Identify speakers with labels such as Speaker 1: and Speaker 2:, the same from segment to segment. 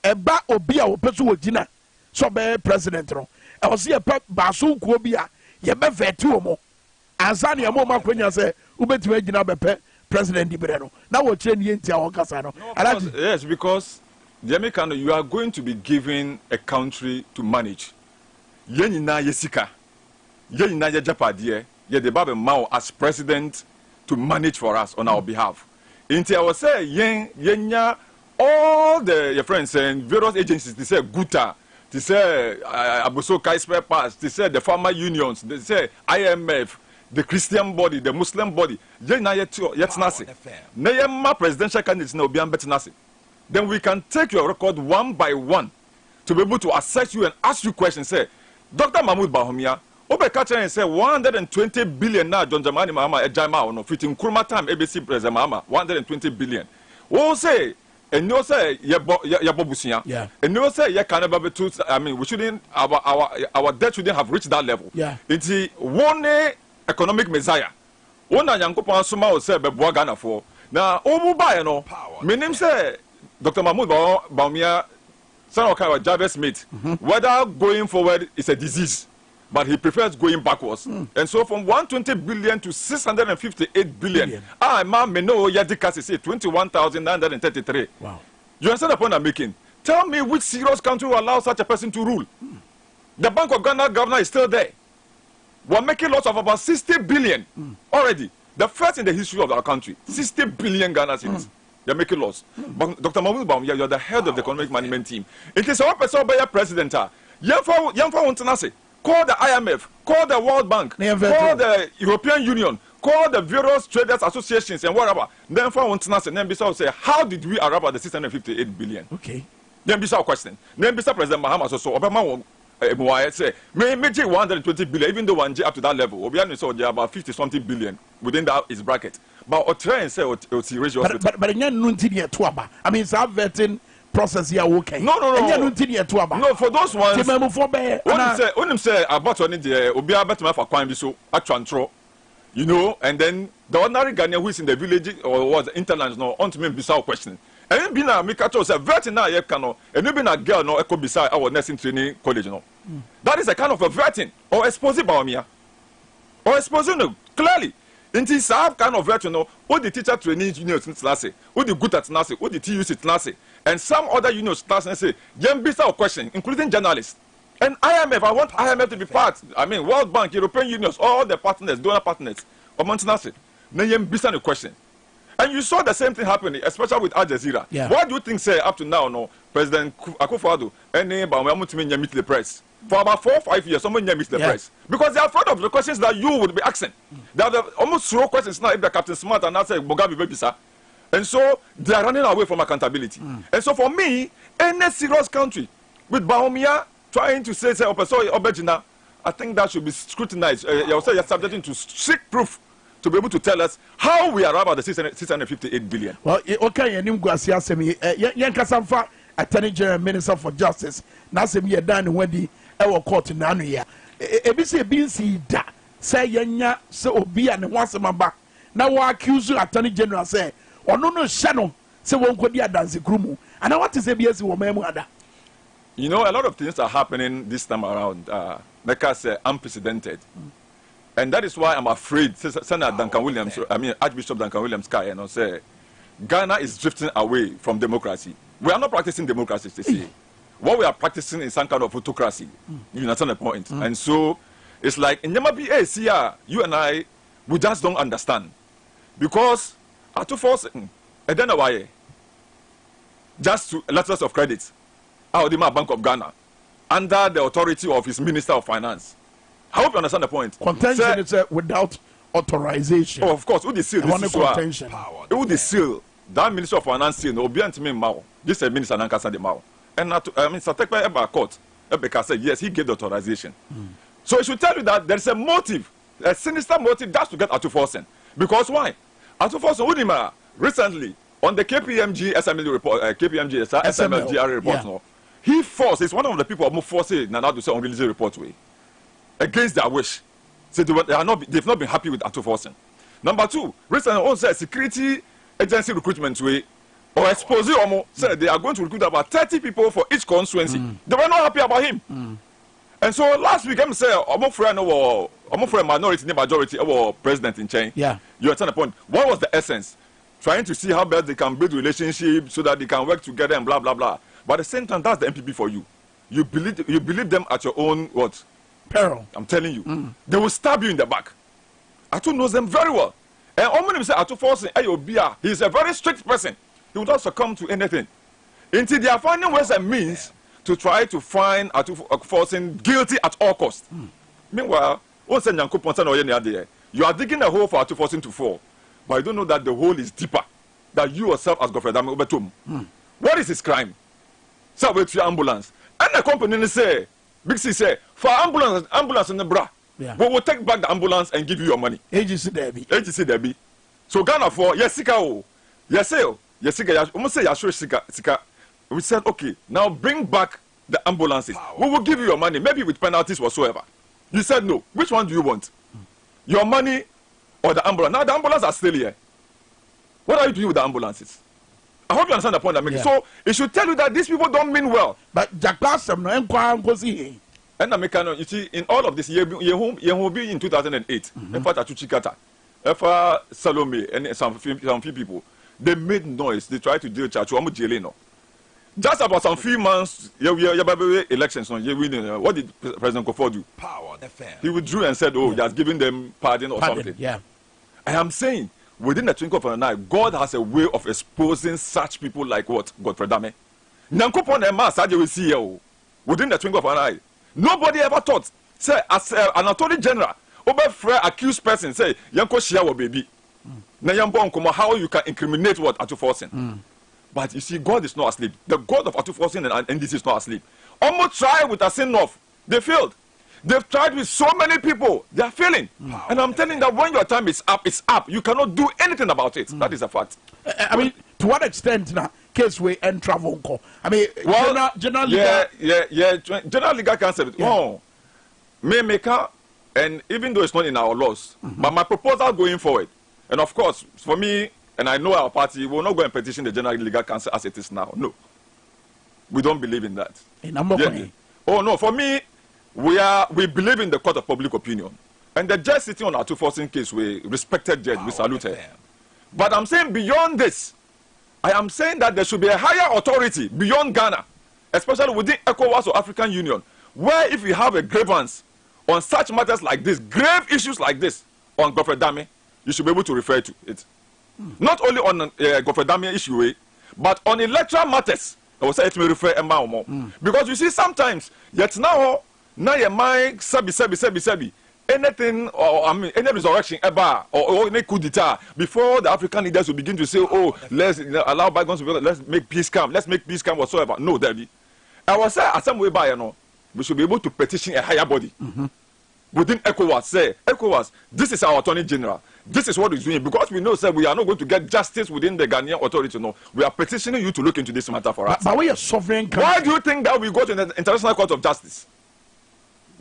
Speaker 1: eba obi a opeso wogina so be president no e wo se ye pa baaso kuo bi a ye be veti wo mo ansa ne mo makonya se ubetime gina be pe president Ibre no na wo kire ne ntia wo kasa no
Speaker 2: yes, because the American, you are going to be given a country to manage. Yenina yesika yenina ye japadiye ye de babe mao as president to manage for us on our behalf. Inti I was say yenya all the your friends and various agencies, they say Guta, they say Abuso Kai Spare Parts, they say the farmer unions, they say IMF, the Christian body, the Muslim body. Yenya yetnasi. Neyema presidential candidates na obian betnasi. Then we can take your record one by one to be able to assess you and ask you questions. Say, Dr. Mahmoud Bawumia, Obekacha and say 120 billion now, John Jamani Mahama, Ejama, no, fitting Kurma time, ABC President Mahama, 120 billion. Oh, say, and no say, Yabobusia, and no say, Yakanaba, I mean, we shouldn't, our debt shouldn't have reached that level.
Speaker 1: Yeah.
Speaker 2: It's one economic messiah. One Yankopa Suma say, Bebuagana for. Now, Omuba, you know, my name say, Dr. Mahmoud Bawumia, son of Dwaboase Smith, whether going forward is a disease, but he prefers going backwards. And so from 120 billion to 658 billion. May know Yadikasi say 21,933.
Speaker 1: Wow.
Speaker 2: You understand the point I'm making? Tell me which serious country will allow such a person to rule. The Bank of Ghana governor is still there. We're making loss of about 60 billion already. The first in the history of our country. 60 billion Ghana cedis. You're making loss. But Dr. Mahmoud Bawumia, you're the head of the economic management team. It is our person by your president. Call the IMF, call the World Bank, call the European Union, call the various traders associations and whatever. Then for Ontanase, then Bisa say, how did we arrive at the 658 billion?
Speaker 1: Okay.
Speaker 2: Then Bisa question. Then Bisa President Mahama so Obama say, may 120 billion, even though one J up to that level. Obiano saw about 50 something billion within that is bracket. But or try and say but in I mean, it's a vetting process here. Okay. No. No, for those ones. When say about one day, Obia better for crime so actually, you know, and then the ordinary Ghanaian who is in the village or was interlands no on to me beside question. And being a Mikato say vetting now cano, and you being a girl no echo beside our nursing training college no. That is a kind of a vetting or exposing Bawumia. Or exposing no clearly. In this kind of virtue, all the teacher training unions in Tlase, all the good at Tlase, all the TUC Tlase, and some other unions Tlase say, Yembisa question, including journalists. And IMF, I want IMF to be part. I mean, World Bank, European unions, all the partners, donor partners of Tlase. Then Yembisa the question. And you saw the same thing happening, especially with Al Jazeera.
Speaker 1: Yeah.
Speaker 2: What do you think, say, up to now, no, President Akufo-Addo, and Bawumia meet the press? For about 4 or 5 years, someone meet the press. Because they are afraid of the questions that you would be asking. They are almost throw questions now if the Captain Smart and I say, Mugabe Bebisa. And so they are running away from accountability. And so for me, any serious country with Bawumia trying to say, Obejina, I think that should be scrutinized. You say you're subjecting to strict proof to be able to tell us how we arrive at the 658 billion.
Speaker 1: Well, okay, and Yankasamfa, Attorney General Minister for Justice, Nasemi Dan Wendy, our court in Nanuya. Ebisi Binsi da, say Yanya, so Obi and once a back. Now I accuse you, Attorney General, say, or no channel, say one could be a dance grumu. And I want to say, yes,
Speaker 2: you know, a lot of things are happening this time around, because unprecedented. And that is why I'm afraid, Senator Duncan Williams, I mean, Archbishop Duncan Williams, say, Ghana is drifting away from democracy. We are not practicing democracy, they say. What we are practicing is some kind of autocracy. You understand the point? And so it's like in Yamabi you and I, we just don't understand. Because at 2 force, and then why? Just to letters of credit, out the Bank of Ghana, under the authority of his Minister of Finance. I hope you understand the point.
Speaker 1: Contention is without authorization.
Speaker 2: Oh, of course, who the seal?
Speaker 1: Contention.
Speaker 2: Who the seal? That Minister of Finance seal no be me Mao. This is Minister Nankasa de Mao. And I mean, Satekpa Eba Court, Ebeka said yes, he gave the authorization. So it should tell you that there is a motive, a sinister motive, just to get Atuforsen. Because why? Atuforsen Udima recently on the KPMG SML report, KPMG SMLGR report, no, he forced. He's one of the people who forced Nana to say on release report way against their wish. So they've not been happy with Atuforsen. Number two, recently also security agency recruitment way. or expose Omo, said they are going to recruit about 30 people for each constituency. They were not happy about him. And so last week, I'm saying, Omo friend minority, majority, our president in China.
Speaker 1: Yeah.
Speaker 2: You understand the point? What was the essence? Trying to see how best they can build relationships so that they can work together and blah, blah, blah. But at the same time, that's the MPP for you. You believe them at your own what?
Speaker 1: Peril.
Speaker 2: I'm telling you. They will stab you in the back. Atu knows them very well. And Oman say Atu forcing Ayobia, he's a very strict person. He will not succumb to anything. Until they are finding ways and means to try to find Atu forcing guilty at all costs. Meanwhile, you are digging a hole for Atu forcing to fall. But you don't know that the hole is deeper. That you yourself as Godfrey Dame Obetum. What is his crime? So with your ambulance. And the company say, Big C say, for ambulance in the bra.
Speaker 1: Yeah.
Speaker 2: We will take back the ambulance and give you your money.
Speaker 1: Agency Debbie.
Speaker 2: So Ghana for Yesika. Yesika, almost say Sika. We said, okay, now bring back the ambulances. We will give you your money, maybe with penalties whatsoever. You said no. Which one do you want? Your money or the ambulance? Now the ambulance are still here. What are you doing with the ambulances? I hope you understand the point I'm making. Yeah. So it should tell you that these people don't mean well.
Speaker 1: But Jackasam no enquire.
Speaker 2: And American, you see, in all of this, you will be in 2008. In fact, Atuchikata, Efa Salome, and some few people, they made noise. They tried to deal with Chachu. Just about some few months, elections, what did President Kofo do?
Speaker 3: Power, the fan.
Speaker 2: He withdrew and said, he has given them pardon or something.
Speaker 1: Yeah.
Speaker 2: I am saying, within the twinkle of an eye, God has a way of exposing such people like what? Godfrey Dame. Nankopon and Mass, we see here, within the twinkle of an eye. Nobody ever thought, say, as an attorney general, over fair accused person, say, Yanko Shia baby. Na yambo how you can incriminate what Atu forcing. But you see, God is not asleep. The God of Atu forcing and NDC is not asleep. Almost tried with a sin off. They failed. They've tried with so many people. They are failing. And I'm telling you that when your time is up, it's up. You cannot do anything about it. That is a fact.
Speaker 1: I mean, to what extent now? Case way and travel call. I mean, general
Speaker 2: legal. General legal concept. Oh, may make and even though it's not in our laws, but my proposal going forward, and of course, for me, and I know our party will not go and petition the General Legal Council as it is now. No, we don't believe in that. Oh no, for me, we believe in the court of public opinion, and the judge sitting on our 214 case, we respected judge, we salute her. But I'm saying beyond this. I am saying that there should be a higher authority beyond Ghana, especially within ECOWAS or African Union, where if you have a grievance on such matters like this, grave issues like this, on Godfrey Dame, you should be able to refer to it. Not only on Godfrey Dame issue, but on electoral matters. I will say it may refer because you see sometimes, yet now your mind, sabi. Anything or I mean any resurrection ever or any coup d'etat before the African leaders will begin to say, let's allow bygones to be, let's make peace come whatsoever. No, Debbie. I was saying some way by we should be able to petition a higher body within ECOWAS. Say ECOWAS, this is our attorney general. This is what we're doing because we know, sir, we are not going to get justice within the Ghanaian authority. No, we are petitioning you to look into this matter for us.
Speaker 1: But we are sovereign country.
Speaker 2: Why do you think that we go to the International Court of Justice?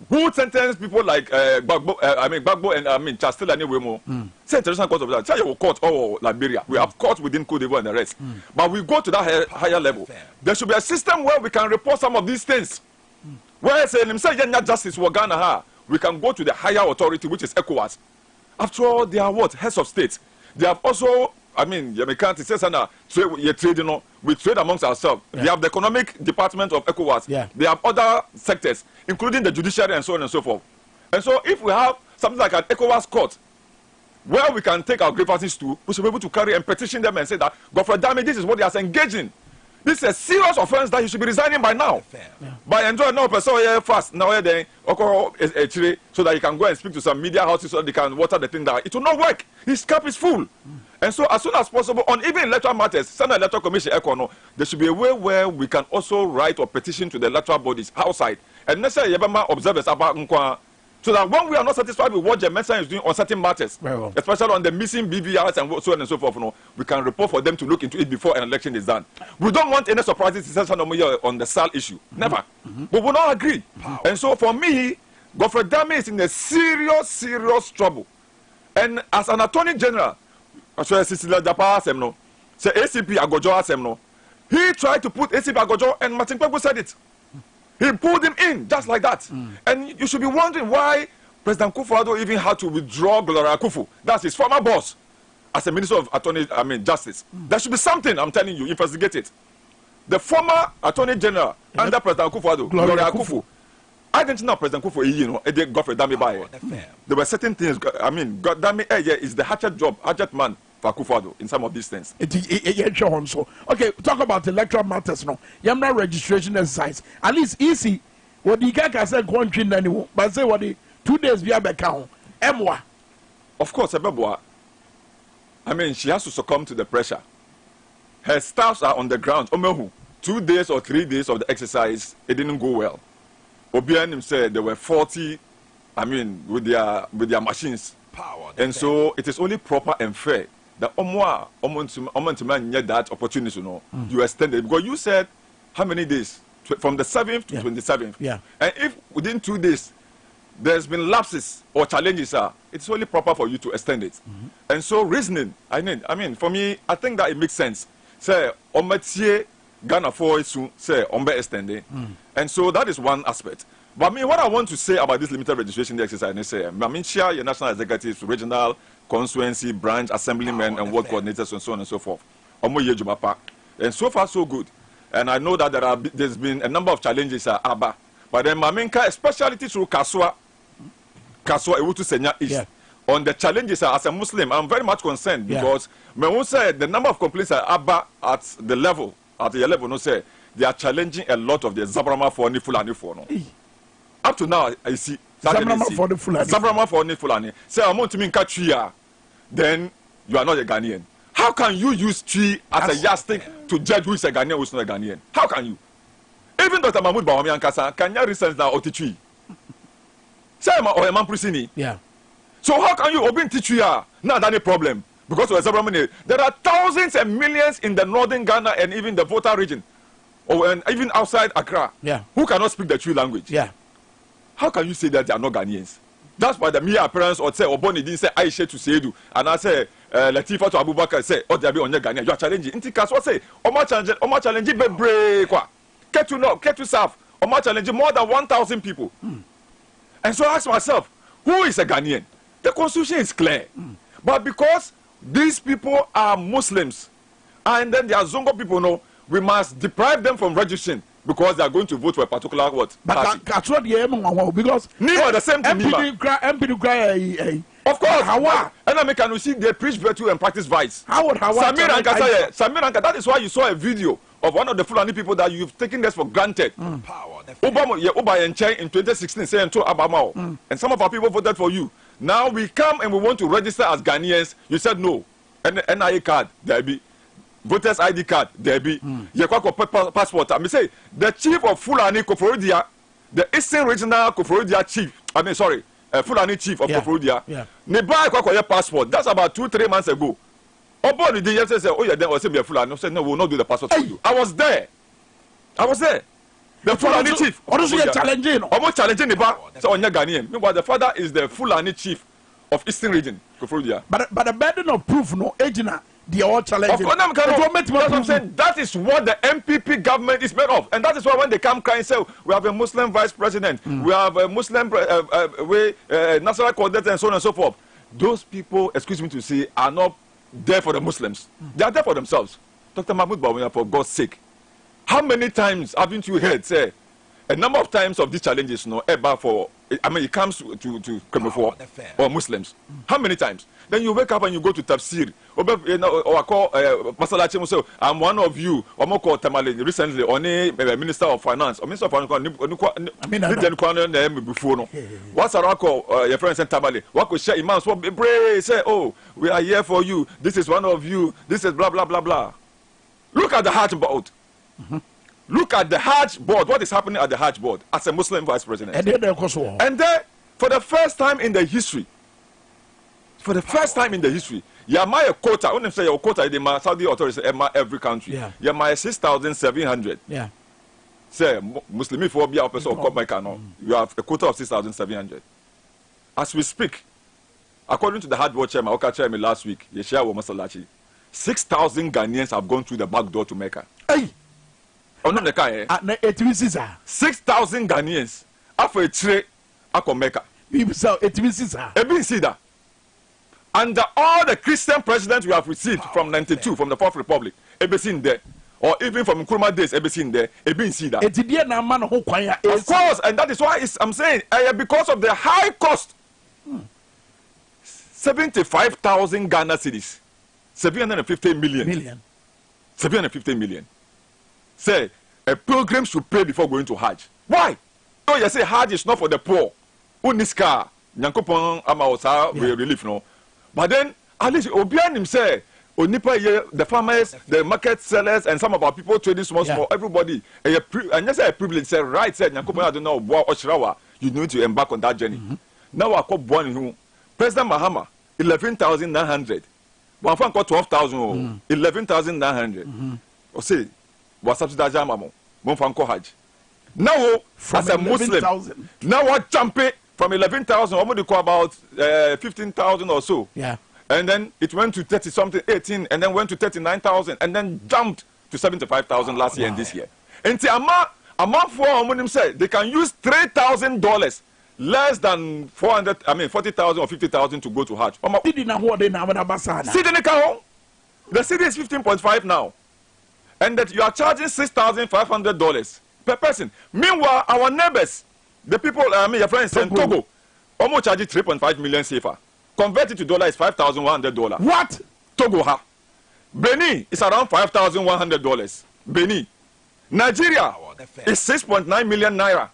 Speaker 2: Who sentenced people like Gbagbo and Chastel and Ewemo? Say International Court of Justice. Say your court or Liberia. We have courts within Cote d'Ivoire and the rest. But we go to that higher level. There should be a system where we can report some of these things. Where say justice for Ghana, we can go to the higher authority, which is ECOWAS. After all, they are what? Heads of state. They have also, Yamikante says, we trade amongst ourselves. Yeah. They have the economic department of ECOWAS. Yeah. They have other sectors, including the judiciary and so on and so forth. And so if we have something like an ECOWAS court, where we can take our grievances to, we should be able to carry and petition them and say that, Godfrey Dame, this is what they are engaged in. This is a serious offense that you should be resigning by now. Yeah. By enjoying no person fast now then so that you can go and speak to some media houses so that they can water the thing down. It will not work. His cup is full. And so as soon as possible, on even electoral matters, send an electoral commission, there should be a way where we can also write or petition to the electoral bodies outside. And necessarily observers about so that when we are not satisfied with what the Messiah is doing on certain matters, especially on the missing BVRs and so on and so forth, we can report for them to look into it before an election is done. We don't want any surprises on the SAL issue. Never. But we will not agree. And so for me, Godfrey Dame is in a serious trouble. And as an attorney general, say ACP Agojo asem no. He tried to put ACP Agojo, and Martin Kpeku said it. He pulled him in just like that. And you should be wondering why President Akufo-Addo even had to withdraw Gloria Akufu. That's his former boss as a Minister of Justice. There should be something, I'm telling you, investigate it. The former Attorney General under President Akufo-Addo, Gloria Akufu. I didn't know President Akufo, they got for Dami by. There were certain things, Dami is the hatchet man for Akufo-Addo in some of these things.
Speaker 1: Okay, talk about electoral matters now. Yamna registration exercise. At least easy. What the guy said, country anymore, but say what the 2 days we have account. Emwa.
Speaker 2: Of course, Ebeboa. I mean, she has to succumb to the pressure. Her staffs are on the ground. Omehu, 2 days or 3 days of the exercise, it didn't go well. Obianim said there were 40, with their machines. And so it is only proper and fair that Omontuman get that opportunity, you extend it. Because you said how many days? From the 7th to 27th.
Speaker 1: Yeah.
Speaker 2: And if within 2 days there's been lapses or challenges, it's only proper for you to extend it. And so reasoning, for me, I think that it makes sense. Say, Ometie Ghana for soon, say, Ombe extended. And so that is one aspect. But what I want to say about this limited registration exercise, I say, your national executives, regional, constituency, branch, assemblymen, and ward coordinators, and so on and so forth. And so far, so good. And I know that there's been a number of challenges at Aba. But then Maminka, especially through Kaswa Ewutu Senya East, on the challenges as a Muslim, I'm very much concerned because when say the number of complaints at Aba at your level, no say they are challenging a lot of the Zabrama for Fulani for no. Up to now, I see
Speaker 1: Zabrama for the Fulani.
Speaker 2: Zabrama for Fulani. Say I'm to Minka Chia, then you are not a Ghanaian. How can you use tree as a yardstick to judge who is a Ghanaian who is not a Ghanaian? How can you? Even Dr. Mahmoud Bawumia Ankasa, can you research now or tree? Say or a man prisini.
Speaker 1: Yeah.
Speaker 2: So how can you open teach you now that a problem? Because there are thousands and millions in the northern Ghana and even the Volta region, and even outside Accra, who cannot speak the tree language.
Speaker 1: Yeah.
Speaker 2: How can you say that they are not Ghanaians? That's why the mere appearance or say Oboni didn't say Aisha to Seidu and I say Latifa to Abubakar say oh they be on your Ghanaian. You are challenging. Inti what say Oma challenge bebre kwa. Get to serve. Oma challenge more than 1,000 people. And so I ask myself, who is a Ghanaian? The constitution is clear. But because these people are Muslims and then they are Zongo people, we must deprive them from registration because they are going to vote for a particular what? Party.
Speaker 1: But because
Speaker 2: the same thing.
Speaker 1: MP
Speaker 2: of course. And I can see they preach virtue and practice vice. Samir Anka, that is why you saw a video of one of the Fulani people that you've taken this for granted. Obama in 2016 saying to Abamao. And some of our people voted for you. Now we come and we want to register as Ghanaians. You said no. And the NIA card, there be. Voters ID card, there be. Passport. I say the chief of Fulani Koforodia, the Eastern Regional Koforodia chief. Fulani chief of Koforodia. Ne buy your passport. That's about 2-3 months ago. Obo the yesterday said, oh yeah, then was be Fulani. Said no, we will not do the passport for you. I was there. The Fulani chief.
Speaker 1: Challenging.
Speaker 2: Almost challenging the bar. So on your Ghanaian. Meanwhile, the father is the Fulani chief of Eastern Region Koforodia.
Speaker 1: But the burden of proof, agent. They are challenging.
Speaker 2: I'm saying that is what the MPP government is made of, and that is why when they come crying, say we have a Muslim vice president, we have a Muslim national coordinator, and so on and so forth. Those people, excuse me to say, are not there for the Muslims. They are there for themselves. Dr. Mahmoud Bawumia, for God's sake, how many times haven't you heard say a number of times of these challenges? It comes to Kemefo or Muslims. How many times? Then you wake up and you go to Tafsir. Or I call Masalachi say, I'm one of you. Or more called Tamale recently, only Minister of Finance. Or Minister of Finance, before. What's our call your friends in Tamale? What could share imams? Say, oh, we are here for you. This is one of you. This is blah, blah, blah, blah. Look at the Hajj board. Look at the Hajj board. What is happening at the Hajj board as a Muslim vice president? And then, for the first time in the history, Yama a quota. I want say your quota. The Saudi authorities every country. Yama 6,700.
Speaker 1: Yeah.
Speaker 2: Say Muslim for be a person of Kawme Minkah. You have a quota of 6,700. As we speak, according to the Hajj board chairman, Oka chairman last week, Yeshua Masalachi, 6,000 Ghanaians have gone through the back door to Mecca.
Speaker 1: Hey.
Speaker 2: Oh no, the car.
Speaker 1: 6,000
Speaker 2: Ghanaians after a trade ako Mecca.
Speaker 1: People say it is
Speaker 2: that. Under all the Christian presidents we have received from 92, from the Fourth Republic, in there, or even from Nkrumah days, in there, that. Of course, and that is why I'm saying because of the high cost. 75,000 Ghana cedis, 750 million. 750 million. Say a pilgrim should pay before going to Hajj. Why? So you say Hajj is not for the poor. Uniska, Nyankopon Amaosa relief no. But then at least Obian him say Onipa the farmers, the market sellers, and some of our people trading small everybody. And just say a privilege say right said Nyankopon I don't know Oshrawa. You need to embark on that journey. Now I call one who President Mahama 11,900. One fan called 12,000. 11,900. Or say was subsidized Mamo. One fan called Hajj. Now as a Muslim, now what jump it from 11,000, what would you call about 15,000 or so?
Speaker 1: Yeah.
Speaker 2: And then it went to 30 something, 18, and then went to 39,000, and then jumped to 75,000 last year and this year. And the amount for Omanim said they can use $3,000 less than 40,000 or 50,000 to go to Hajj. The city is 15.5 now, and that you are charging $6,500 per person. Meanwhile, our neighbors, the people, your friends in Togo, almost charge 3.5 million CFA. Converted to dollar is $5,100.
Speaker 1: What?
Speaker 2: Togo ha. Benin is around $5,100. Benin. Nigeria is 6.9 million naira.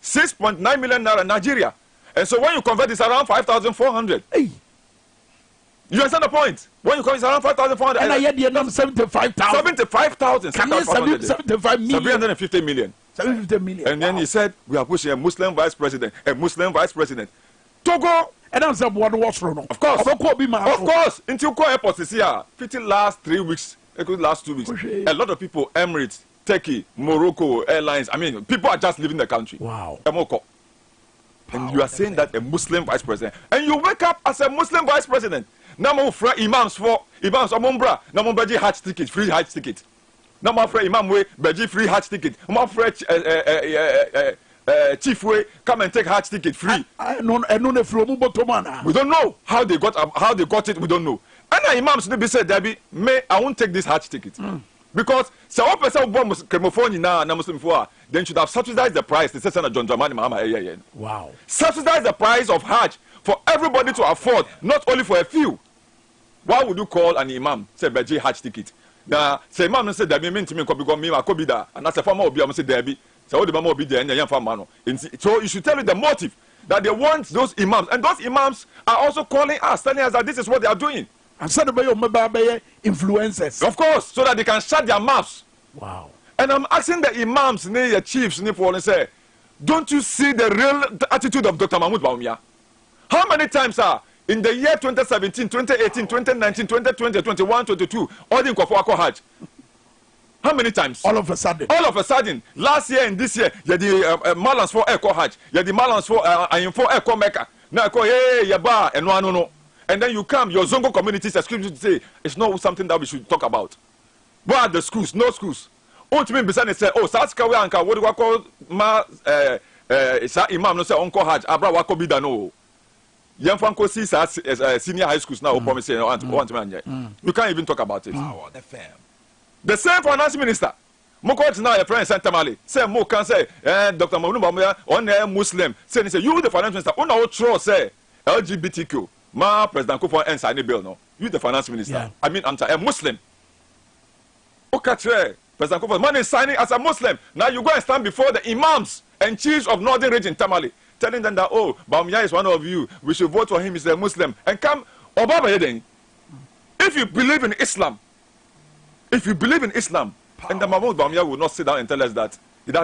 Speaker 2: 6.9 million naira Nigeria. And so when you convert, it's around 5,400.
Speaker 1: Hey.
Speaker 2: You understand the point? When you convert, it's around 5,400.
Speaker 1: And I had the number 75,000.
Speaker 2: 75,000.
Speaker 1: 75 million.
Speaker 2: 750 million.
Speaker 1: 750 million.
Speaker 2: And then he said, we are pushing a Muslim vice president. A Muslim vice president. Togo.
Speaker 1: And I'm saying, what was wrong?
Speaker 2: Of course. Of course. Until Ko Airport this year, 50 last 3 weeks, last 2 weeks, a lot of people, Emirates, Turkey, Morocco, airlines, I mean, people are just leaving the country.
Speaker 1: Wow.
Speaker 2: And you are saying that a Muslim vice president. And you wake up as a Muslim vice president. Now, imams for imams, Amumbra, Namumbaji Hajj ticket, free Hajj ticket. Now, my friend Imam Way, Beji free Hajj ticket. My friend Chief Way, come and take Hajj ticket free.
Speaker 1: We don't
Speaker 2: know how they got it. We don't know. And the imams they said, Debbie, I won't take this Hajj ticket because so one person born Muslim now, Muslim before, then should have subsidized the price. They said, John Dramani Mahama.
Speaker 1: Wow.
Speaker 2: Subsidize the price of Hajj for everybody to afford, not only for a few. Why would you call an imam say Beji Hajj ticket? Now, say imam said that mean to me because me I could be there, and as a former obi, I say Debbie. So the mama be there and the so you should tell me the motive that they want those imams, and those imams are also calling us, telling us that this is what they are doing.
Speaker 1: And send by your influencers.
Speaker 2: Of course, so that they can shut their mouths.
Speaker 1: Wow.
Speaker 2: And I'm asking the imams, the chiefs, and say, don't you see the real attitude of Dr. Mahmoud Bawumia? How many times in the year 2017, 2018, 2019, 2020, 2021, 2022, all the Nkofo Hajj? How many times?
Speaker 1: All of a sudden.
Speaker 2: All of a sudden. Last year and this year, you had the Malans for Echo Hajj. You had the Malans for Echo Mecca. Now, hey, Yaba, and no. And then you come, your Zongo communities are screaming to say, it's not something that we should talk about. Where are the schools? No schools. Ultimately, Bisani said, oh, Satskawe Anka, what do I call Imam, no say, Uncle Hajj, Abra Wako Bidano. Yamfanko sees senior high schools now, promising, you can't even talk about it. The same finance minister, Moko now a friend Santa Mali, say Mo can say, Dr. Mahmoud Bawumia, on a Muslim, say, you the finance minister, on our throw say LGBTQ, ma President Kufuor and sign a bill, no. You the finance minister. Yeah. I mean, I'm a Muslim. Okay, President Kufuor, man is signing as a Muslim. Now you go and stand before the imams and chiefs of Northern Region Tamale, telling them that, oh, Bawumia is one of you, we should vote for him, he's a Muslim. And come, Obama Eden, if you believe in Islam, and the Mahmoud Bawumia will not sit down and tell us that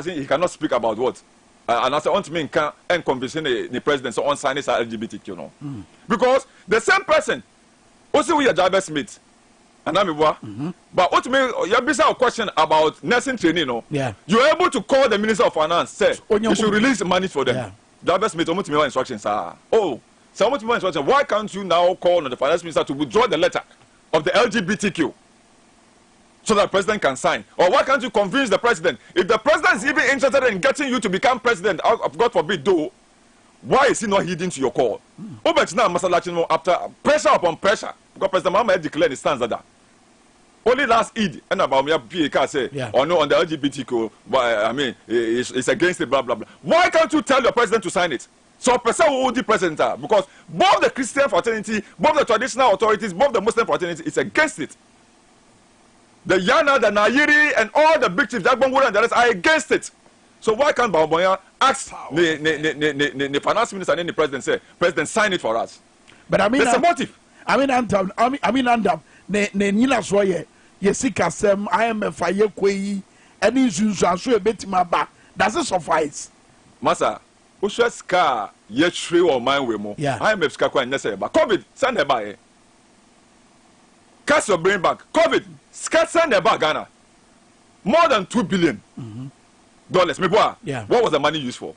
Speaker 2: he cannot speak about what? And I say, on to me, and convincing the president, so on sign is LGBTQ, you know. Because the same person, also we are Dwaboase Smith, and I'm but ultimately, you have a question about nursing training, you know.
Speaker 1: Yeah.
Speaker 2: You're able to call the Minister of Finance, say, you should release money for them. Dwaboase Smith, almost me instructions, oh, so almost me instructions, why can't you now call on the Finance Minister to withdraw the letter of the LGBTQ so that the president can sign? Or why can't you convince the president? If the president is even interested in getting you to become president, God forbid, though, why is he not heeding to your call? But now, after pressure upon pressure, because President Mahama declared his stance that only last Eid, and about me, PK say, or no, on the LGBTQ, I mean, it's against it, blah, blah, blah. Why can't you tell the president to sign it? So, person who the president are, because both the Christian fraternity, both the traditional authorities, both the Muslim fraternity is against it. The Yana, the Nairi, and all the big chiefs, Jagbangura and the rest are against it. So why can't Baboya ask the finance minister and the president say, President, sign it for us?
Speaker 1: But I mean,
Speaker 2: there's a motive.
Speaker 1: I mean, Nina Soye, Yesika Sem, IMF, Aye Kwe, and issues are so a bit my back. Does it suffice?
Speaker 2: Massa, Usha Ska, yet shrill or mine with more. IMF Ska quite necessary, but COVID, send her by. Cast your brain back. COVID, Ska send her back, Ghana. More than $2 billion. Dollars. What was the money used for?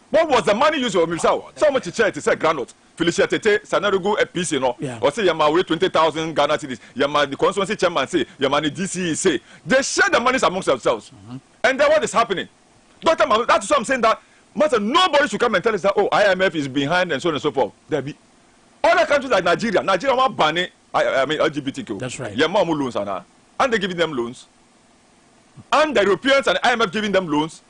Speaker 2: What was the money used for himself? So much charity said granite. Felicia Tete, Sanarugu, a piece, you know. Or say Yama 20,000 Ghana cedis. Yama the constituency chairman say, Yama the DCE say. They share the monies amongst themselves. And then what is happening? Dr. Mahmoud, that's what I'm saying, that master, nobody should come and tell us that, oh, IMF is behind and so on and so forth. There be other countries like Nigeria. Nigeria want banning, I mean LGBTQ.
Speaker 1: That's right.
Speaker 2: Yama loans, and they're giving them loans. And the Europeans and the IMF giving them loans.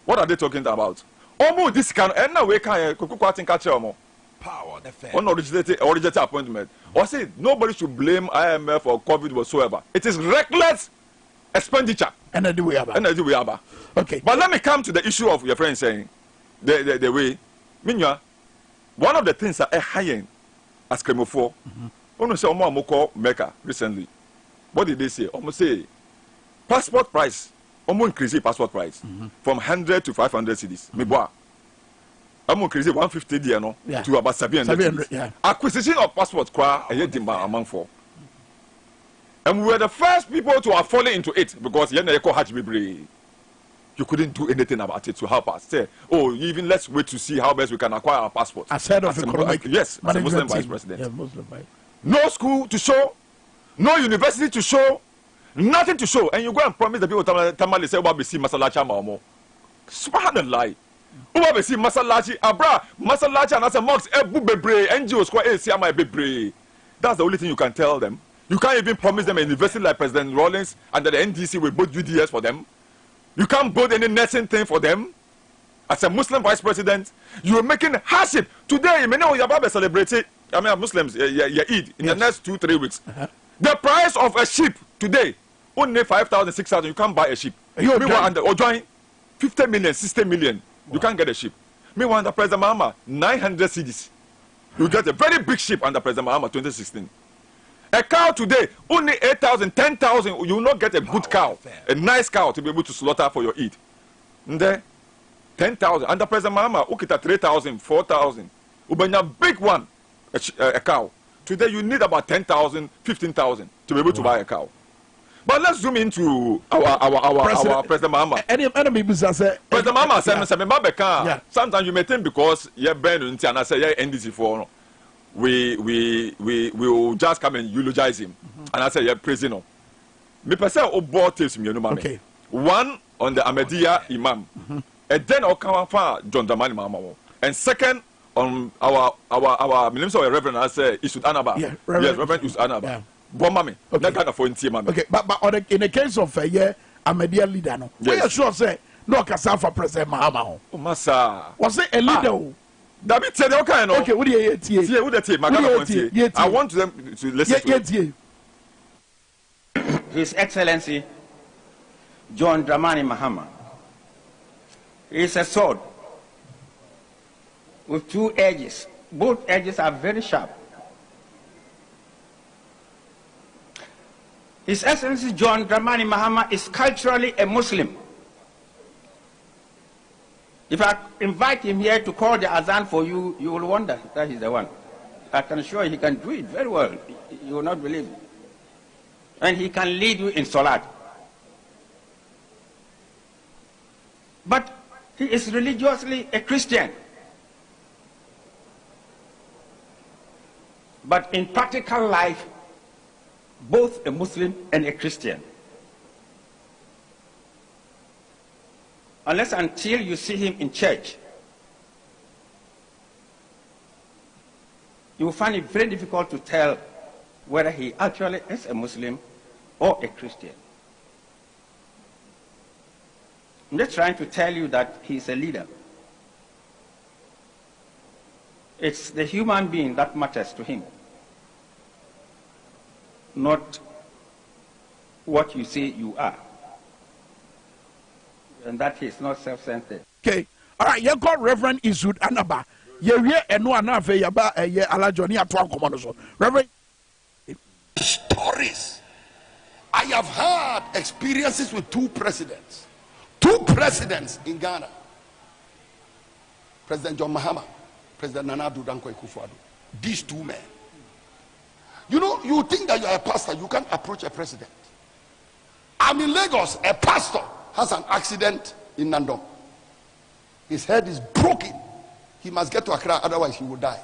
Speaker 2: What are they talking about? Almost this kind of now we can catch power originated appointment. Or say nobody should blame IMF or COVID whatsoever. It is reckless expenditure.
Speaker 1: And we are. Okay.
Speaker 2: But let me come to the issue of your friend saying the way. Minya, one of the things that are high as Kremofo, almost say Oman Mecca recently. What did they say? Almost say passport price, almost increase passport price from 100 to 500 cedis. I'm increase 150 to about 700. Acquisition of passports among four. And we were the first people to have fallen into it because you couldn't do anything about it to help us. Say, oh, even let's wait to see how best we can acquire our passport.
Speaker 1: As head of economic,
Speaker 2: yes, as a Muslim vice president.
Speaker 1: Yeah, Muslim vice.
Speaker 2: No school to show, no university to show. Nothing to show, and you go and promise the people Tamale say Wabisi Masalacha Mamo. Subhanallah. Wabisi Masalachi Abra Masalacha and as a mox Ebubebre NGOs kwa ACMI Bebre. That's the only thing you can tell them. You can't even promise them a university like President Rawlings and that the NDC will build UDS for them. You can't build any nursing thing for them. As a Muslim vice president, you are making hardship. Today, you may know you're celebrating. I mean, Muslims, Eid in the next 2-3 weeks. The price of a sheep today. Only 5,000, 6,000, you can't buy a ship. Or join 50 million, 60 million, you can't get a ship. Meanwhile, under President Mahama, 900 cedis. You get a very big ship under President Mahama 2016. A cow today, only 8,000, 10,000, you will not get a good cow, a nice cow to be able to slaughter for your Eid. And then, 10,000. Under President Mahama, ukita 3,000, 4,000. Ubanya big one, a cow. Today, you need about 10,000, 15,000 to be able to buy a cow. But let's zoom into our President Mahama. President Mahama said, sometimes you may think because you're banned and I say you're NDC for we will just come and eulogize him. And I say you're prisoner. Me person bought this okay. One on the Ahmadiyya Imam. And then I'll come for John Dramani Mahama. And second on our minister or Reverend I say Isud Anaba. Yes, Reverend Isud Anaba. Yeah. Okay.
Speaker 1: Okay, but in the case of a media leader, no, yes. We are sure say no kasa for President Mahama.
Speaker 2: Oh, massa.
Speaker 1: Was it a leader?
Speaker 2: David said, okay,
Speaker 1: what do you
Speaker 2: I want them to listen to
Speaker 3: His Excellency John Dramani Mahama is a sword with two edges. Both edges are very sharp. His Excellency John Dramani Mahama is culturally a Muslim. If I invite him here to call the Azan for you, you will wonder that he's the one. I can assure you he can do it very well. You will not believe it. And he can lead you in Salat. But he is religiously a Christian. But in practical life, both a Muslim and a Christian, unless until you see him in church, you will find it very difficult to tell whether he actually is a Muslim or a Christian. I'm just trying to tell you that he's a leader. It's the human being that matters to him, not what you say you are. And that is not self-centered.
Speaker 1: Okay. All right, you got Reverend Isud Anaba. You hear and no anafe yaba alajoni atwa komono so. Reverend
Speaker 4: stories. I have had experiences with two presidents. Two presidents in Ghana. President John Mahama, President Nana Addo Dankwa Akufo-Addo. These two men. You know, you think that you are a pastor, you can't approach a president. I'm in Lagos, a pastor has an accident in Nandom. His head is broken. He must get to Accra, otherwise he will die.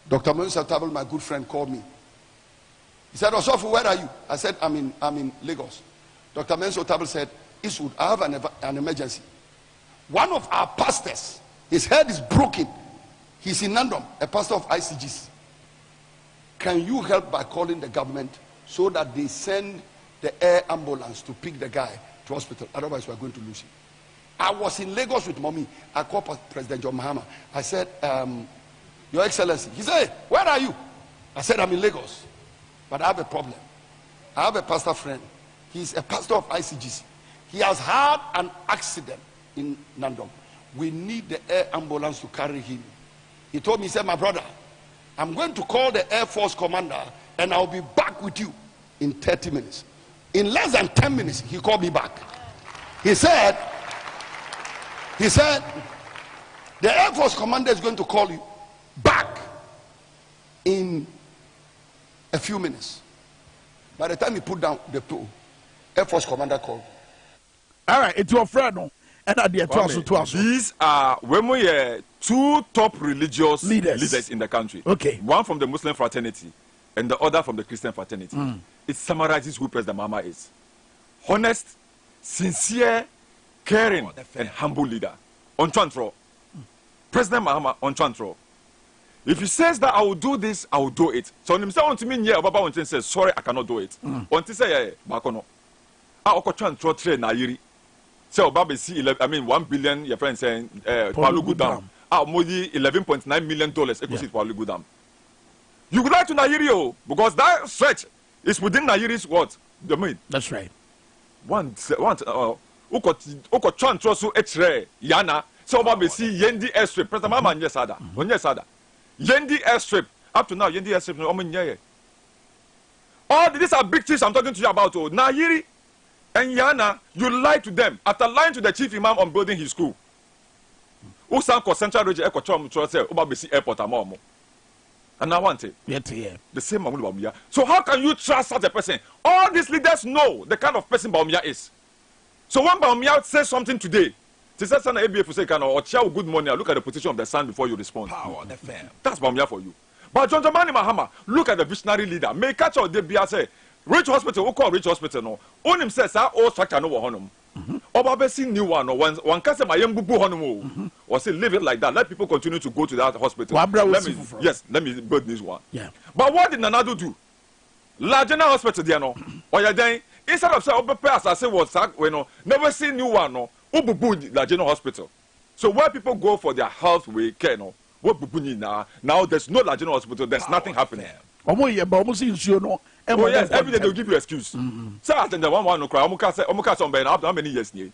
Speaker 4: Dr. Mensah Tabel, my good friend, called me. He said, Osofu, where are you? I said, I'm in Lagos. Dr. Mensah Tabel said, Iswood, I have an emergency. One of our pastors, his head is broken. He's in Nandom, a pastor of ICGs. Can you help by calling the government so that they send the air ambulance to pick the guy to hospital? Otherwise, we're going to lose him. I was in Lagos with mommy. I called President John Mahama. I said, Your Excellency. He said, where are you? I said, I'm in Lagos. But I have a problem. I have a pastor friend. He's a pastor of ICGC. He has had an accident in Nandom. We need the air ambulance to carry him. He told me, he said, my brother, I'm going to call the Air Force commander and I'll be back with you in 30 minutes. In less than 10 minutes, he called me back. He said, the Air Force commander is going to call you back in a few minutes. By the time he put down the phone, Air Force commander called.
Speaker 1: All right, it's your friend, no? And at the
Speaker 2: these are two top religious leaders in the country.
Speaker 1: Okay.
Speaker 2: One from the Muslim fraternity and the other from the Christian fraternity. It summarizes who President Mahama is. Honest, sincere, caring, and humble leader. On Chantro. President Mahama on Chantro. If he says that I will do this, I will do it. So when he says, sorry, I cannot do it. Until say, Bakono. I will Chantro train Nairi. So Baba see 1 billion, your friend saying, Palugu Dam. Modi $11.9 million equity Palugu Dam. You would like to Nairi, because that stretch is within Nairi's what? Domain.
Speaker 1: That's right.
Speaker 2: One, Chantro so etre Yana. So Baba see Yendi airstrip. President Mama Nyesada. Nyesada. Yendi airstrip. Up to now, Yendi airstrip no omen. All these are big things I'm talking to you about. Nairi and Yana, you lied to them after lying to the chief imam on building his school. Usanko Central Region Echo Chom Trose Ubabisi Airport Amomo. And I want it. The same Bawumia. So how can you trust such a person? All these leaders know the kind of person Bawumia is. So when Bawumia says something today, to say son ABF say can or share good morning, look at the position of the sun before you respond.
Speaker 5: Power the fam.
Speaker 2: That's Bawumia for you. But John Dramani Mahama, look at the visionary leader. May catch out the BIA say Rich Hospital, who call Rich Hospital no. On him says our old structure no honum. Obabesi new one or one can say my young bubu honum. Or say leave it like that. Let people continue to go to that hospital. Let me build this one.
Speaker 1: Yeah.
Speaker 2: But what did Nanado do? La General Hospital there no. Or you then instead of say as I say was never see new one no. Ububu La General Hospital. So where people go for their health care no. What bubu now there's no La General Hospital. There's nothing happening.
Speaker 1: Oh
Speaker 2: yes, every day they'll give you excuse. Say I the one no cry. Omuka some how many years near?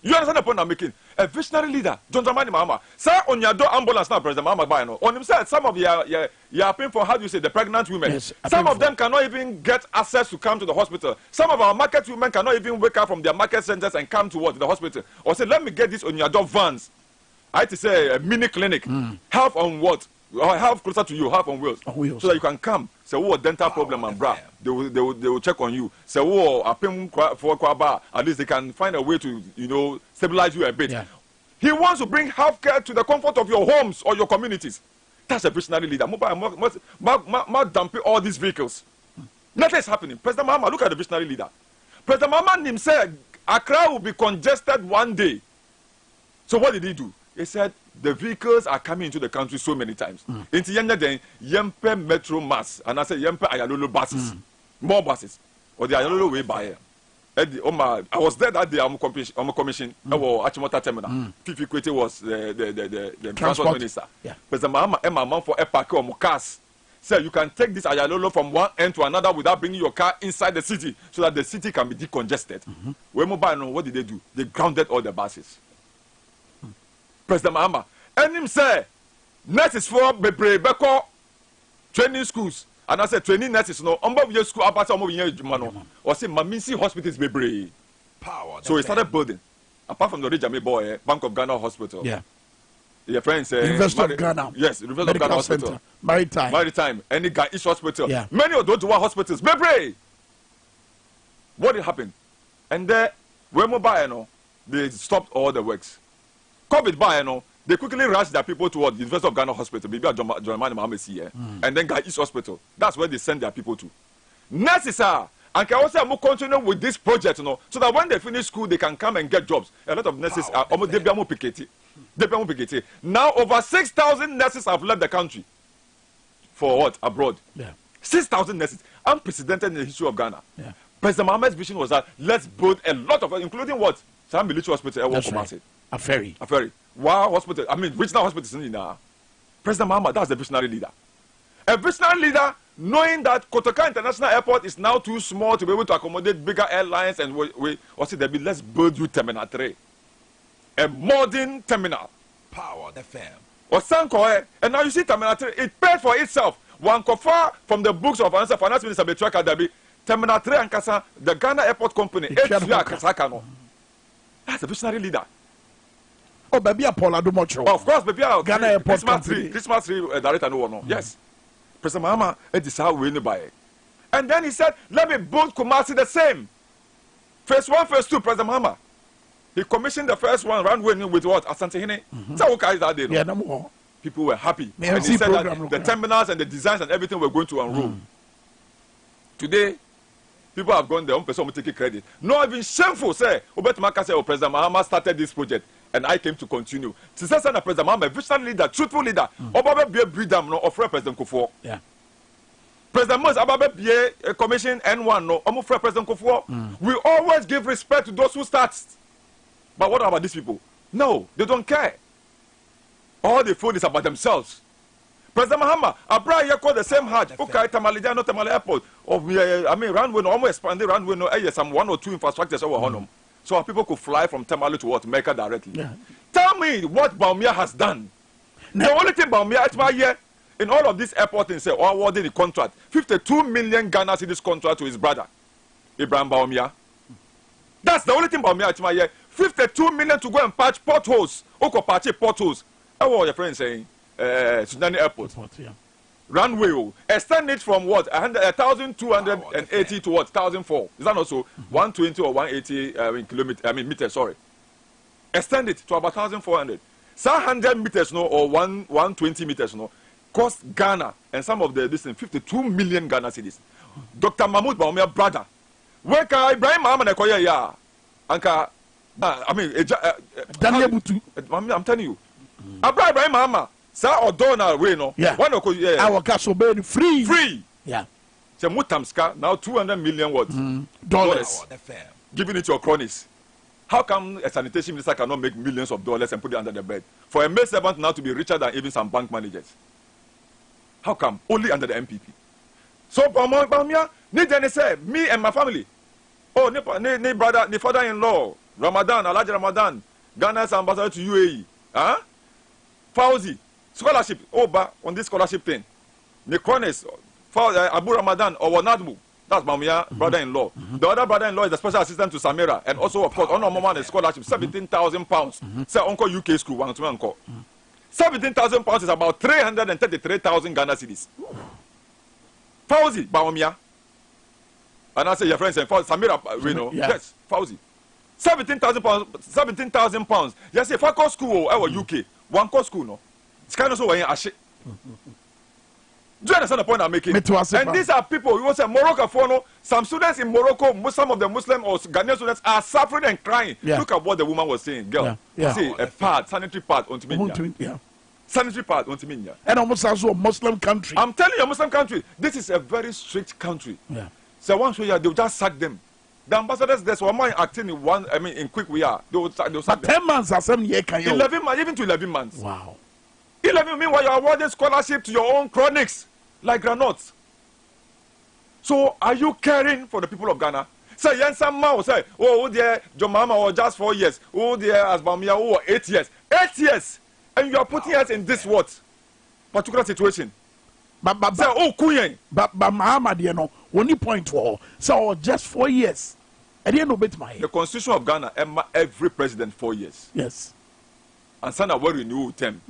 Speaker 2: You understand the point I'm making? A visionary leader, John Dramani Mahama. Sir, on your door ambulance now, President Mahama buy no. On himself, some of you are paying for how do you say the pregnant women.
Speaker 1: Yes,
Speaker 2: some of them cannot even get access to come to the hospital. Some of our market women cannot even wake up from their market centers and come to what? To the hospital. Or say, let me get this on your door vans. I had to say a mini clinic. Half on what? Or half closer to you, half on wheels. So that you can come. Say, oh, dental problem and bra. They will check on you. Say, oh, a payment for Kwaba. At least they can find a way to, stabilize you a bit.
Speaker 1: Yeah.
Speaker 2: He wants to bring healthcare to the comfort of your homes or your communities. That's a visionary leader. More dumping all these vehicles. Nothing is happening. President Mahama, look at the visionary leader. President Mahama himself, Accra will be congested one day. So what did he do? He said the vehicles are coming into the country so many times. Into Yempe Metro Mass, and I said Yempe Ayalolo buses, more buses, or the Ayalolo way by. I was there that day. I'm a commission. Achimota Terminal. Fifi Kwete was the transport minister.
Speaker 1: Yeah.
Speaker 2: President Mahama and my mom for Epake or Mukas. Sir, you can take this Ayalolo from one end to another without bringing your car inside the city so that the city can be decongested. When mobile, what did they do? They grounded all the buses. President Mahama. And him say, nurses for Beko training schools. And I said, training nurses, no, your school, about some of your man, or say, Mamisi hospitals, Bebre. Power. So he started building. Apart from the Rijame boy, Bank of Ghana Hospital.
Speaker 1: Yeah.
Speaker 2: Your friend said,
Speaker 1: University of Ghana.
Speaker 2: Yes, University of Ghana Hospital.
Speaker 1: Center. Maritime. Any guy, each hospital. Yeah.
Speaker 2: Many of those one hospitals, Bebre. What did happen? And there, when mobile, they stopped all the works. COVID by, they quickly rushed their people toward the University of Ghana Hospital, maybe at John Mohammed here, and then Guy East Hospital. That's where they send their people to. Nurses are, and can also continue with this project, so that when they finish school, they can come and get jobs. A lot of nurses are almost Piketi. Now, over 6,000 nurses have left the country. For what? Abroad.
Speaker 1: Yeah.
Speaker 2: 6,000 nurses. Unprecedented in the history of Ghana.
Speaker 1: Yeah.
Speaker 2: President Mohammed's vision was that let's build a lot of, including what? Some military hospital.
Speaker 1: That's right. A ferry.
Speaker 2: Wow, hospital. I mean, regional hospitals in President Mahama, that's the visionary leader. A visionary leader, knowing that Kotoka International Airport is now too small to be able to accommodate bigger airlines, and let's build you Terminal 3. A modern terminal. Power FM. Or Sankoe, and now you see Terminal 3, it paid for itself. One kofa from the books of Finance Minister Betraka Dabi, Terminal 3 and Kasa, the Ghana Airport Company, that's a visionary leader.
Speaker 1: Oh, baby, Paula do much.
Speaker 2: Of course, baby,
Speaker 1: Ghana Airport
Speaker 2: Christmas tree director no. Yes. President Mahama, it is how we buy it. And then he said, let me build Kumasi the same. Phase 1, phase 2, President Mahama. He commissioned the first one, runway with what? Asante Hene. So what is that day?
Speaker 1: Yeah, no more.
Speaker 2: People were happy. And he said that the terminals and the designs and everything were going to unroll. Today, people have gone their own person to take credit. Not even shameful, say, Obetumaka say, President Mahama started this project. And I came to continue. Since I said President Mahama, a visionary leader, truthful leader, Obabe be a breedam no offer President Kufuor.
Speaker 1: Yeah.
Speaker 2: President Moses Ababe be a commission N1 no offer President Kufuor. We always give respect to those who start. But what about these people? No, they don't care. All they feel is about themselves. President Mahama, Abra called the same heart. Okay, Tamalija, not Tamale Airport. Runway no almost expanded runway no. Some 1 or 2 infrastructures over Honum. So our people could fly from Tamale to what? Mecca directly. Yeah. Tell me what Baumia has done. The only thing Baumia here in all of this airport and say, awarded the contract, 52 million Ghana cedis contract to his brother, Ibrahim Baumia. That's the only thing Baumia here. 52 million to go and patch potholes. Oko patch potholes. What was your friend saying? Sudani Airport. Yeah. Runway, extend it from what? 1,280 to what? 1,004. Is that also 120 or 180 meters? Sorry. Extend it to about 1,400. 100 meters no, or 120 meters no, cost Ghana and some of the 52 million Ghana cedis. Dr. Mahmoud Baumia brother. Where can Ibrahim Mahama Nekoya ya? Anka,
Speaker 1: Daniel Butu.
Speaker 2: I'm telling you. Ibrahim Mahama. Sir or donor we no.
Speaker 1: Yeah. Our cash will be free.
Speaker 2: Free.
Speaker 1: Yeah.
Speaker 2: So Mutamska now 200 million what?
Speaker 1: Dollars.
Speaker 2: Giving it to your cronies. How come a sanitation minister cannot make millions of dollars and put it under the bed? For a maid servant now to be richer than even some bank managers. How come? Only under the MPP. So Baumia, need say me and my family. Oh, ni brother, ni father-in-law, Ramadan, Alhaji Ramadan, Ghana's ambassador to UAE. Fauzi. Scholarship over on this scholarship thing. Necronis, Abu Ramadan or Wanadmu. That's Baumia brother-in-law. The other brother-in-law is the special assistant to Samira, and also of course on Moment scholarship, £17,000. Say Uncle UK school, one to Uncle. £17,000 is about 333,000 Ghana cedis. Fauzi Baumia. And I say your friends and Samira, we know. Yes, Fauzi. £17,000. Yes, if I call school, I was UK. One call school no. It's kind of so when you Do you understand the point I'm making? And these are people, you will say Morocco, some students in Morocco, some of the Muslim or Ghanaian students are suffering and crying. Look at what the woman was saying. Girl, see, a pad, sanitary pad, sanitary pad,
Speaker 1: and almost also a Muslim country.
Speaker 2: I'm telling you, a Muslim country, this is a very strict country. So once we are, they'll just sack them. The ambassadors, that's one man acting in quick we are. They'll sack them.
Speaker 1: 10 months or 7 years,
Speaker 2: 11 months, even to 11 months.
Speaker 1: Wow.
Speaker 2: 11 meanwhile you are awarded scholarship to your own chronics. Like granuts. So are you caring for the people of Ghana? Say Yensa Mao say, oh dear, Jomama or just 4 years. Oh dear, Asbamia, oh 8 years. 8 years. And you are putting us in this what? Particular situation.
Speaker 1: But
Speaker 2: say, oh Kuyen.
Speaker 1: But Muhammad, you know, only point to so just 4 years. I didn't know bit my
Speaker 2: the Constitution of Ghana, every president 4 years.
Speaker 1: Yes.
Speaker 2: And Sana will renew term.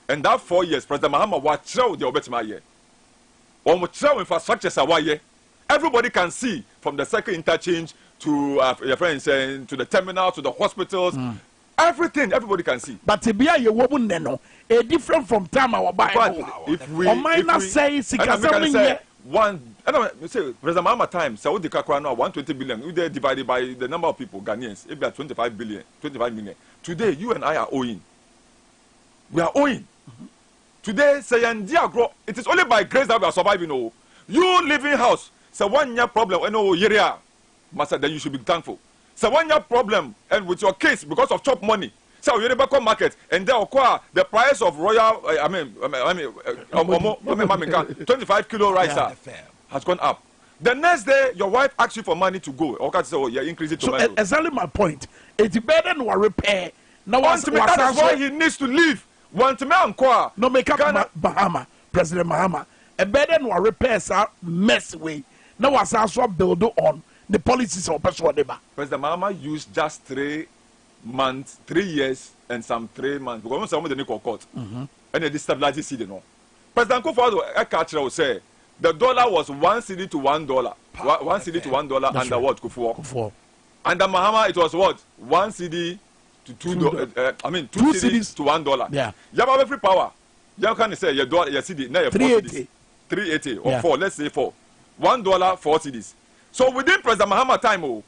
Speaker 2: And that 4 years, President Muhammad watch out the obet year. Infrastructure, everybody can see from the second interchange to your friends to the terminal to the hospitals. Everything, everybody can see.
Speaker 1: But to be a woman, a different from time our Bible.
Speaker 2: If we
Speaker 1: say
Speaker 2: one, I don't say President Muhammad time, Saudi Kakra now 120 billion. We divided by the number of people, Ghanaians, if they are 25 million. Today, you and I are owing. We are owing. Today, say it is only by grace that we are surviving. Oh, you live in house. Say 1 year problem, master, then you should be thankful. Say 1 year problem, and with your case because of chop money. So you never come market, and then acquire the price of royal. Kawme Minkah 25 kilo rice has gone up. The next day, your wife asks you for money to go. Okay, so you increase it to.
Speaker 1: So exactly my point. It's better than repair. Now,
Speaker 2: that is why he needs to leave.
Speaker 1: No make up Bahama, President Mahama. A better than repairs are mess way. Now was also build on the policies of President
Speaker 2: Mahama used just 3 months, 3 years, and some 3 months. Because some of the nickel court and they destabilize the no. President Kufuor will say the dollar was 1 cedi to $1. 1 cedi to $1 under what Kufuor? Under Mahama it was what 1 cedi to $2. 2 cedis to $1. Yeah. You have every power. You can say your dollar, your cedi, now your 380 or 4. Let's say 4. $1, 4 cedis. So within President Mahama time,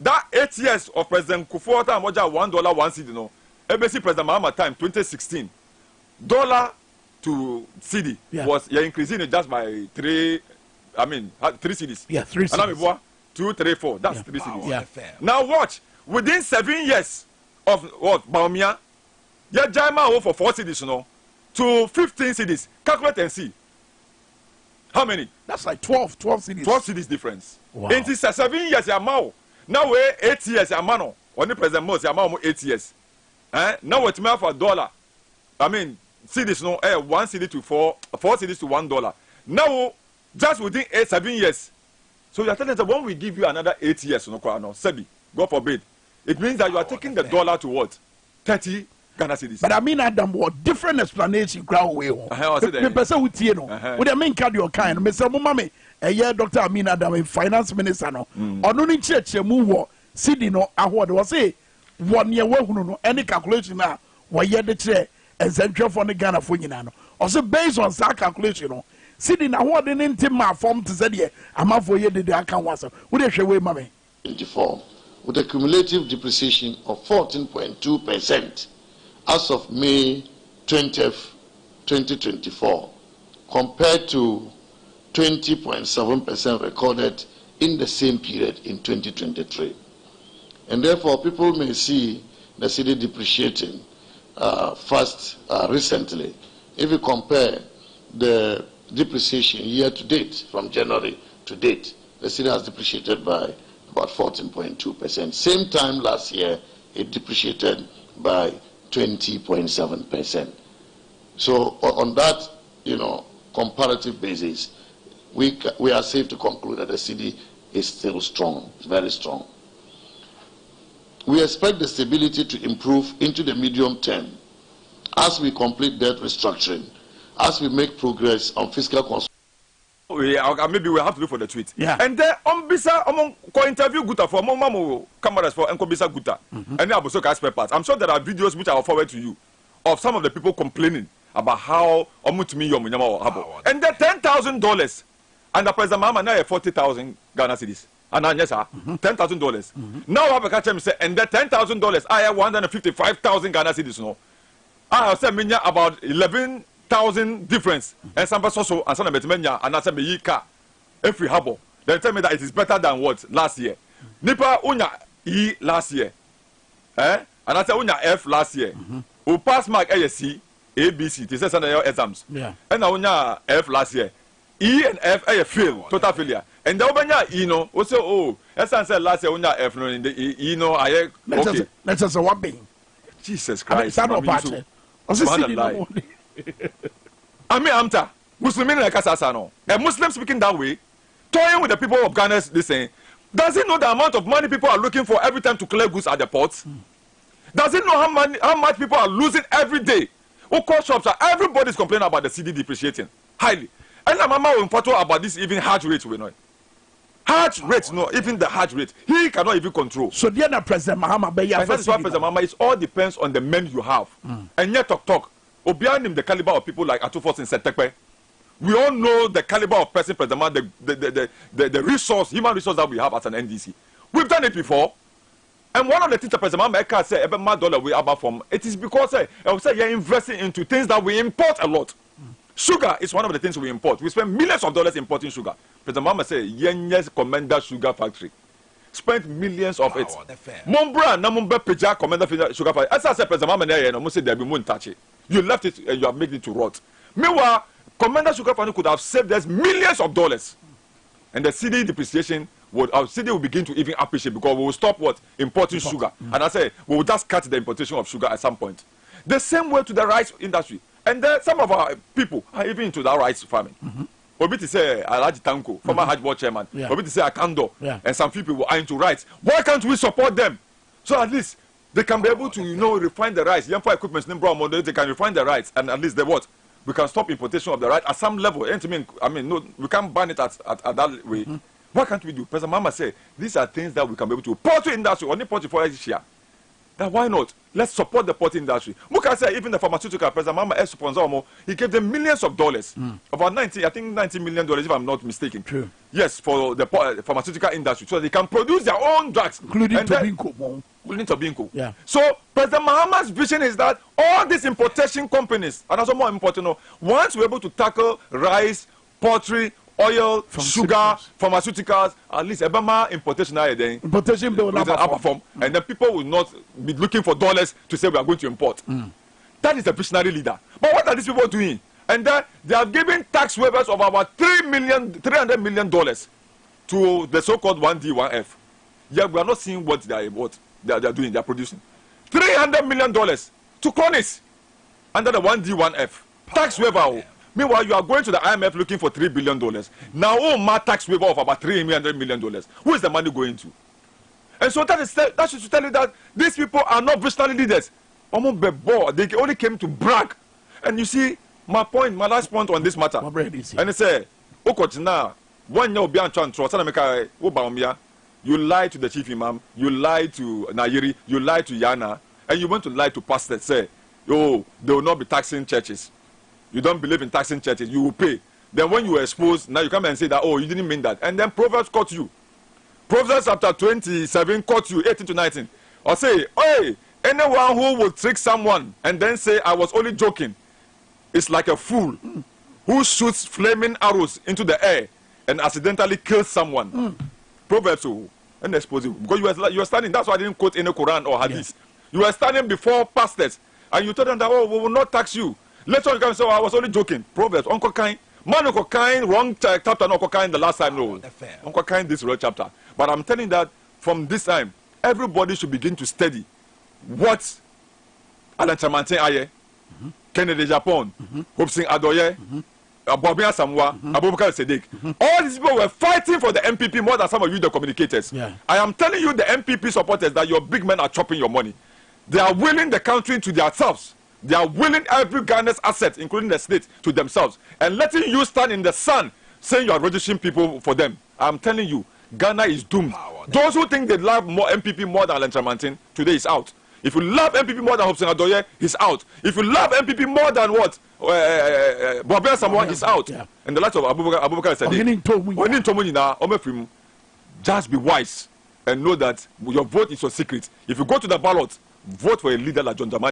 Speaker 2: that 8 years of President Kufuor time, $1, 1 cedi, no. ABC President Mahama time, 2016, dollar to cedi was increasing it just by 3 cedis.
Speaker 1: Yeah, 3 cedis.
Speaker 2: And 2, 3, 4. That's 3 cedis.
Speaker 1: Yeah.
Speaker 2: Now watch within 7 years. Of what Baumia, ya Jaima for 4 cedis, no, to 15 cedis. Calculate and see. How many?
Speaker 1: That's like 12 cedis.
Speaker 2: 12 cedis difference.
Speaker 1: Wow.
Speaker 2: It is 7 years, ya mao. Now we 8 years, ya mano. Only President Mos, ya mao 8 years. Now what me for $1. Cedis no, 1 cedi to 4 cedis to $1. Now just within 7 years. So you are telling us that when we give you another 8 years, no, Sebi, God forbid. It means that you are taking the dollar to what? 30 Ghana cedis.
Speaker 1: But Adam, what different explanation crowd way. The person with you know, with the main card your kind, Mr. Mumami, a year Dr. Adam, finance minister, no, or no need church, a move, Sydney, no, I was say 1 year, no, any calculation now, why yet the chair and central for the Ghana for you now. Also based on that calculation, Sydney, now what didn't take my form to say, yeah, I'm out for you, the account was, would they show way, mommy?
Speaker 5: 24. With a cumulative depreciation of 14.2% as of May 20th, 2024, compared to 20.7% recorded in the same period in 2023. And therefore, people may see the city depreciating fast recently. If you compare the depreciation year to date, from January to date, the city has depreciated by about 14.2%. Same time last year, it depreciated by 20.7%. So on that, comparative basis, we are safe to conclude that the city is still strong, very strong. We expect the stability to improve into the medium term as we complete debt restructuring, as we make progress on fiscal consolidation.
Speaker 2: Maybe we have to look for the tweet.
Speaker 1: Yeah.
Speaker 2: And then among interview Guta for among cameras for Bisa Guta and also spare parts. I'm sure there are videos which I will forward to you of some of the people complaining about how omutumi yomunyama or habo. And the $10,000 and the President Mahama now 40,000 Ghana cedis. And then yes, $10,000. Now I have a catch him say, and the $10,000 I have 155,000 Ghana cedis. No, I have said minya about 11,000 difference. And some person so and some betimenya and I said me yika every habo. They tell me that it is better than what last year. Nipa unya E last year, and I said unya F last year. Who pass mark ASC, ABC. They say your exams. Yeah. And now unya F last year. E and F fail, total failure. And the Obanya, also, oh, as I said last year, when F, no, in the I okay.
Speaker 1: Let's just one being.
Speaker 2: Jesus Christ.
Speaker 1: I mean,
Speaker 2: Amta, Muslim like Asasano. A Muslim speaking that way, toying with the people of Ghana, they say, does he know the amount of money people are looking for every time to clear goods at the ports? Does he know how much people are losing every day? Who call shops are everybody's complaining about the CD depreciating highly. And Mama will photo about this even hard rate we know. Hard rate, no, even the hard rate, he cannot even control.
Speaker 1: So the other President Mahama be
Speaker 2: and that's why President Mahama, it all depends on the men you have. And yet talk. Beyond him, the caliber of people like Atufos in Setekpe. We all know the caliber of person, President Mahama, the resource, human resource that we have as an NDC. We've done it before. And one of the things that President Mahama said, every $1 we about from, it is because you're investing into things that we import a lot. Sugar is one of the things we import. We spend millions of dollars importing sugar. President Mahama said, Yenye's Commander Sugar Factory. Spent millions of it. Mombra, Namumba Peja, Commander Sugar Factory. As I said, President Mahama said, we won't touch it. You left it and you have made it to rot. Meanwhile, Commander Sugar Factory could have saved us millions of dollars. And the CD depreciation, our CD will begin to even appreciate because we will stop what? Importing sugar. And I say, we will just cut the importation of sugar at some point. The same way to the rice industry. And then some of our people are even into that rice farming. Obi to say Alaji Tanko, former Hajj Board chairman. Obi to say Akando, and some people are into rice. Why can't we support them? So at least they can be able to, refine the rice. Young for equipment, they can refine the rice, and at least they what? We can stop importation of the rice at some level. No, we can't ban it at that way. What can't we do? President Mahama say these are things that we can be able to. Poultry industry, only poultry for this year. Then why not? Let's support the poultry industry. Muka said even the pharmaceutical President Mahama sponsor, he gave them millions of dollars. About $90 million, if I'm not mistaken.
Speaker 1: True.
Speaker 2: Yes, for the pharmaceutical industry, so they can produce their own drugs,
Speaker 1: including tobacco.
Speaker 2: Yeah. So President Mahama's vision is that all these importation companies, and also more important, once we're able to tackle rice, poultry, oil, sugar, pharmaceuticals, at least Ebama importation
Speaker 1: will not
Speaker 2: perform, and then people will not be looking for dollars to say we are going to import. That is the visionary leader. But what are these people doing? And then they are giving tax waivers of about $300 million to the so-called 1D, 1F. Yeah, we are not seeing what they are doing. They are producing $300 million to cronies under the 1D, 1F tax waiver. Meanwhile, you are going to the IMF looking for $3 billion. Now, my tax waiver of about $300 million. Who is the money going to? And so that should tell you that these people are not visionary leaders. They only came to brag. And you see, my last point on this matter. And they say, you lie to the chief imam, you lie to Nayiri, you lie to Yana, and you want to lie to pastors. Say, oh, they will not be taxing churches. You don't believe in taxing churches, you will pay. Then when you are exposed, now you come and say that, oh, you didn't mean that. And then Proverbs caught you. Proverbs chapter 27 caught you, 18 to 19. Or say, hey, anyone who will trick someone and then say, I was only joking, is like a fool who shoots flaming arrows into the air and accidentally kills someone. Proverbs, and expose you. Because you are standing, that's why I didn't quote any Quran or Hadith. You are standing before pastors and you told them that, oh, we will not tax you. Later on, you can say, oh, I was only joking. Proverbs, Uncle Kain. Man, Uncle Kain, wrong chapter, Uncle Kain the last time, no. Uncle Kain, this wrong chapter. But I'm telling that from this time, everybody should begin to study what Alan Chamantin Aye, Kennedy Japan, Hobson Adoye, Abobia Samwa, Abubakar Sadiq. All these people were fighting for the MPP more than some of you, the communicators. I am telling you, the MPP supporters, that your big men are chopping your money. They are willing the country to themselves. They are willing every Ghana's asset, including the state, to themselves, and letting you stand in the sun saying you are registering people for them. I'm telling you, Ghana is doomed. Those who think they love more MPP more than Alan Chamantin, today is out. If you love MPP more than Hobson Adoye, he's out. If you love MPP more than what? Bobia Samoa, he's out. Yeah. And the likes of Abubakar said, just be wise and know that your vote is your secret. If you go to the ballot, vote for a leader like John Dramani.